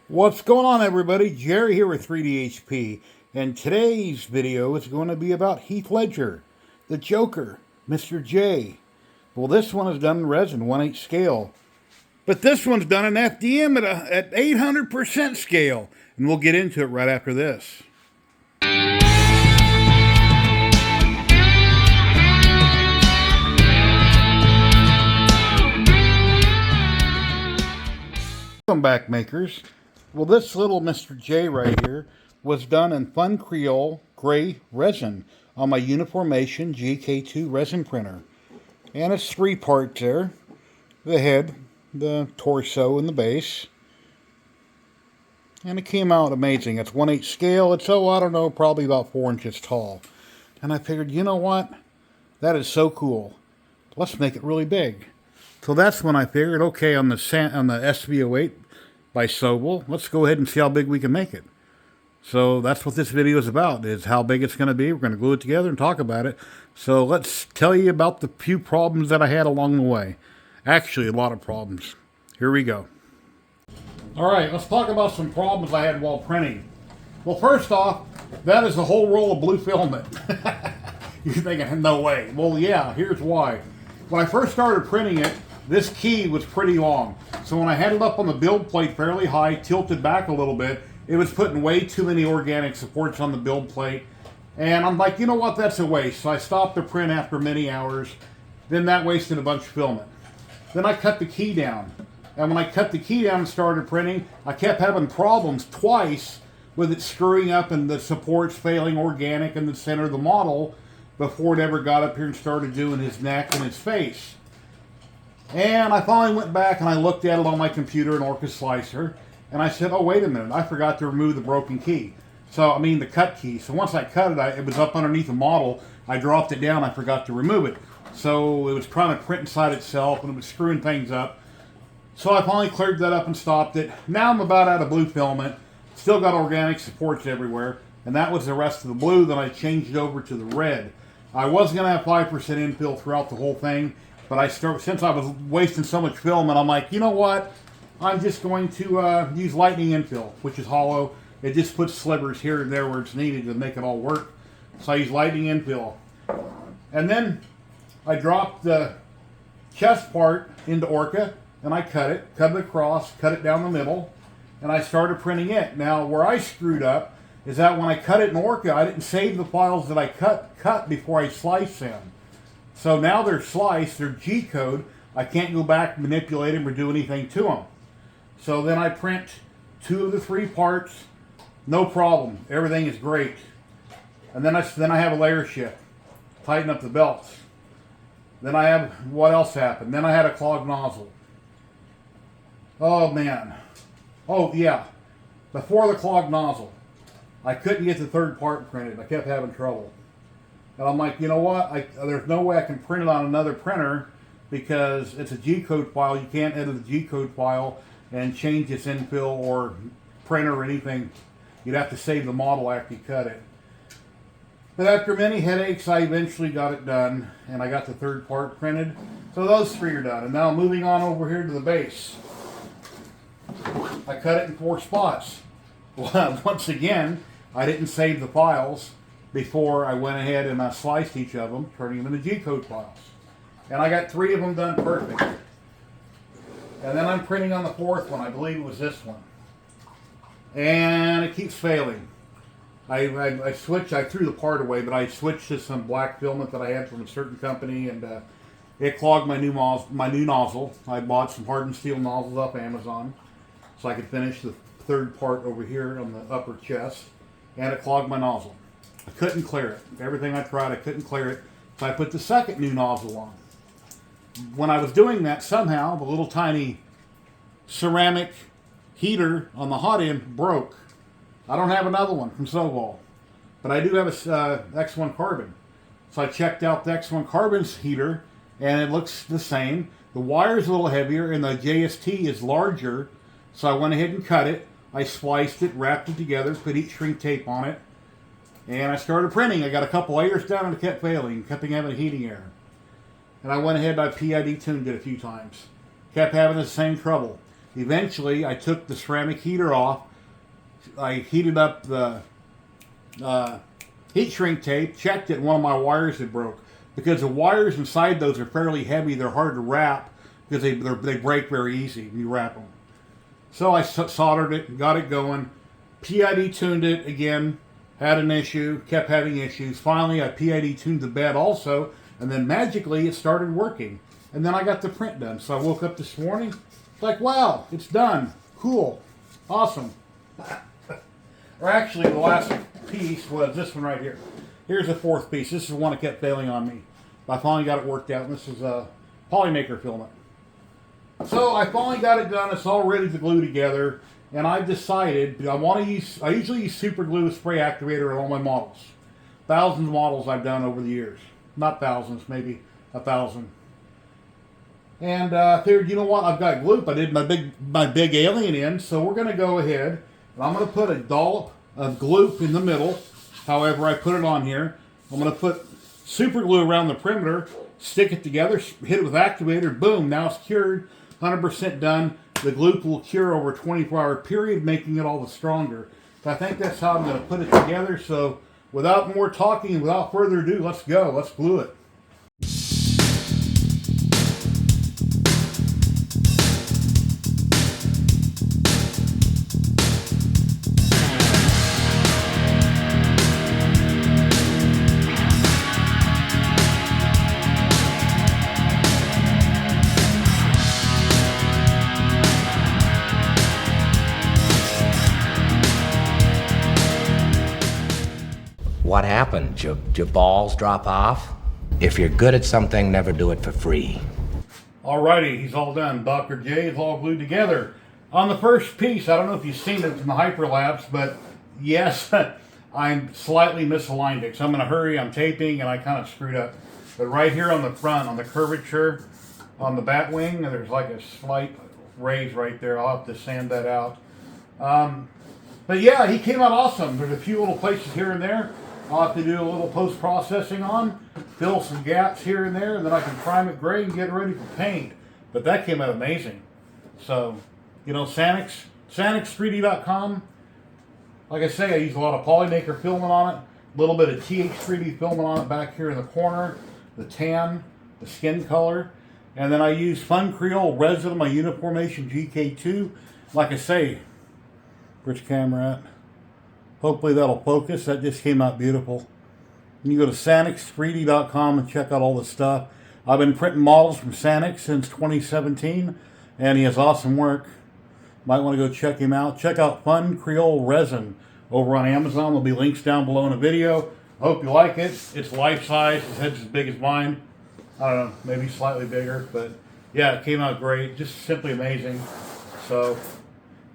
What's going on, everybody? Jerry here with 3DHP, and today's video is going to be about Heath Ledger, the Joker, Mr. J. Well, this one is done in resin, 1/8 scale, but this one's done in FDM at 800% scale, and we'll get into it right after this. Welcome back, makers. Well, this little Mr. J right here was done in FUNCRECOL Gray Resin on my Uniformation GK2 resin printer. And it's 3 parts there. The head, the torso, and the base. And it came out amazing. It's 1/8 scale. It's, I don't know, probably about 4 inches tall. And I figured, you know what? That is so cool. Let's make it really big. So that's when I figured, okay, on the SV08 by Sobel, let's go ahead and see how big we can make it. So that's what this video is about, is how big it's going to be. We're going to glue it together and talk about it. So let's tell you about the few problems that I had along the way. Actually, a lot of problems. Here we go. All right, let's talk about some problems I had while printing. Well, first off, that is a whole roll of blue filament. You're thinking, no way. Well, yeah, here's why. When I first started printing it, this key was pretty long. So when I had it up on the build plate fairly high, tilted back a little bit, it was putting way too many organic supports on the build plate. And I'm like, you know what, that's a waste. So I stopped the print after many hours. Then that wasted a bunch of filament. Then I cut the key down. And when I cut the key down and started printing, I kept having problems twice with it screwing up and the supports failing organic in the center of the model before it ever got up here and started doing his neck and his face. And I finally went back and I looked at it on my computer in Orca Slicer, and I said, oh, wait a minute, I forgot to remove the broken key. The cut key. So once I cut it, it was up underneath the model. I dropped it down, I forgot to remove it. So it was trying to print inside itself, and it was screwing things up. So I finally cleared that up and stopped it. Now I'm about out of blue filament. Still got organic supports everywhere, and that was the rest of the blue. Then I changed it over to the red. I was going to have 5% infill throughout the whole thing, but since I was wasting so much filament, I'm like, you know what? I'm just going to use lightning infill, which is hollow. It just puts slivers here and there where it's needed to make it all work. So I use lightning infill. And then I dropped the chest part into Orca, and I cut it across, cut it down the middle, and I started printing it. Now, where I screwed up is that when I cut it in Orca, I didn't save the files that I cut before I sliced them. So now they're sliced, they're G-code. I can't go back, manipulate them, or do anything to them. So then I print 2 of the 3 parts, no problem. Everything is great. And then I have a layer shift, tighten up the belts. Then I have, what else happened? Then I had a clogged nozzle. Oh man. Oh yeah, before the clogged nozzle, I couldn't get the 3rd part printed. I kept having trouble. And I'm like, you know what? There's no way I can print it on another printer because it's a G-code file. You can't edit the G-code file and change its infill or printer or anything. You'd have to save the model after you cut it. But after many headaches, I eventually got it done, and I got the 3rd part printed. So those 3 are done. And now moving on over here to the base. I cut it in 4 spots. Well, once again, I didn't save the files before I went ahead and I sliced each of them, turning them into G-code files. And I got 3 of them done perfect. And then I'm printing on the 4th one. I believe it was this one. And it keeps failing. I threw the part away, but I switched to some black filament that I had from a certain company, and it clogged my new nozzle. I bought some hardened steel nozzles off Amazon so I could finish the 3rd part over here on the upper chest, and it clogged my nozzle. I couldn't clear it. Everything I tried, I couldn't clear it. So I put the 2nd new nozzle on. When I was doing that, somehow the little tiny ceramic heater on the hot end broke. I don't have another one from Sobel, but I do have a X1 carbon. So I checked out the X1 carbon's heater, and it looks the same. The wire's a little heavier, and the JST is larger. So I went ahead and cut it. I spliced it, wrapped it together, put heat shrink tape on it, and I started printing. I got a couple layers done, and it kept failing, kept having a heating error. And I went ahead and I PID tuned it a few times. Kept having the same trouble. Eventually, I took the ceramic heater off. I heated up the heat shrink tape, checked it, and one of my wires had broke. Because the wires inside those are fairly heavy, they're hard to wrap because they break very easy when you wrap them. So I soldered it and got it going. PID tuned it again, had an issue, kept having issues. Finally, I PID tuned the bed also, and then magically it started working. And then I got the print done. So I woke up this morning, like, wow, it's done. Cool. Awesome. Or actually, the last piece was this one right here. Here's the fourth piece. This is the one that kept failing on me. I finally got it worked out, and this is a polymaker filament. So I finally got it done. It's all ready to glue together, and I've decided I usually use super glue spray activator on all my models. Thousands of models I've done over the years. Not thousands, maybe 1,000. And I figured, you know what? I've got glue. I did my big alien in, so we're going to go ahead and I'm going to put a dollop of glue in the middle. However, I put it on here. I'm going to put super glue around the perimeter, stick it together, hit it with activator, boom, now it's cured, 100% done. The glue will cure over a 24-hour period, making it all the stronger. So I think that's how I'm going to put it together. So without more talking and without further ado, let's go. Let's glue it. What happened? Your balls drop off? If you're good at something, never do it for free. Alrighty, he's all done. Dr. J is all glued together. On the first piece, I don't know if you've seen it from the hyperlapse, but yes, I'm slightly misaligned it. So I'm in a hurry, I'm taping, and I kind of screwed up. But right here on the front, on the curvature, on the bat wing, there's like a slight raise right there. I'll have to sand that out. But yeah, he came out awesome. There's a few little places here and there I'll have to do a little post-processing on, fill some gaps here and there, and then I can prime it gray and get it ready for paint. But that came out amazing. So, you know, SanixX3D.com. Like I say, I use a lot of polymaker filament on it, a little bit of TH3D filament on it back here in the corner, the tan, the skin color. And then I use FUNCRECOL Resin, my Uniformation GK2. Like I say, where's the camera at? Hopefully that'll focus. That just came out beautiful. You can go to SanixX3D.com and check out all the stuff. I've been printing models from Sanix since 2017, and he has awesome work. Might want to go check him out. Check out FUNCRECOL Resin over on Amazon. There'll be links down below in the video. I hope you like it. It's life size. His head's as big as mine. I don't know, maybe slightly bigger, but yeah, it came out great. Just simply amazing. So,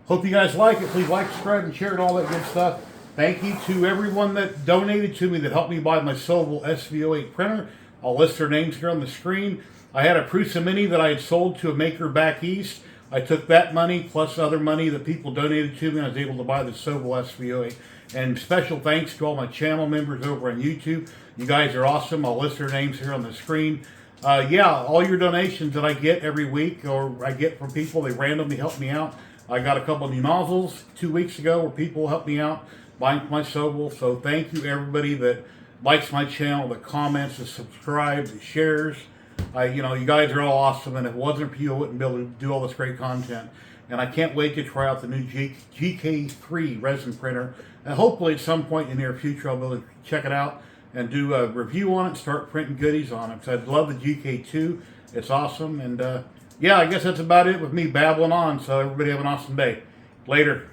hope you guys like it. Please like, subscribe, and share, and all that good stuff. Thank you to everyone that donated to me, that helped me buy my sewable SV08 printer. I'll list their names here on the screen. I had a Prusa Mini that I had sold to a maker back east. I took that money plus other money that people donated to me, and I was able to buy the sewable SV08. And special thanks to all my channel members over on YouTube. You guys are awesome. I'll list their names here on the screen. Yeah, all your donations that I get every week, or I get from people, they randomly help me out. I got a couple of new nozzles 2 weeks ago where people helped me out buying my sewable. So thank you everybody that likes my channel, that comments, that subscribes, that shares. You know, you guys are all awesome, and if it wasn't for you, I wouldn't be able to do all this great content. And I can't wait to try out the new GK3 resin printer. And hopefully at some point in the near future, I'll be able to check it out and do a review on it and start printing goodies on it. Because I love the GK2. It's awesome. And yeah, I guess that's about it with me babbling on. So everybody have an awesome day. Later.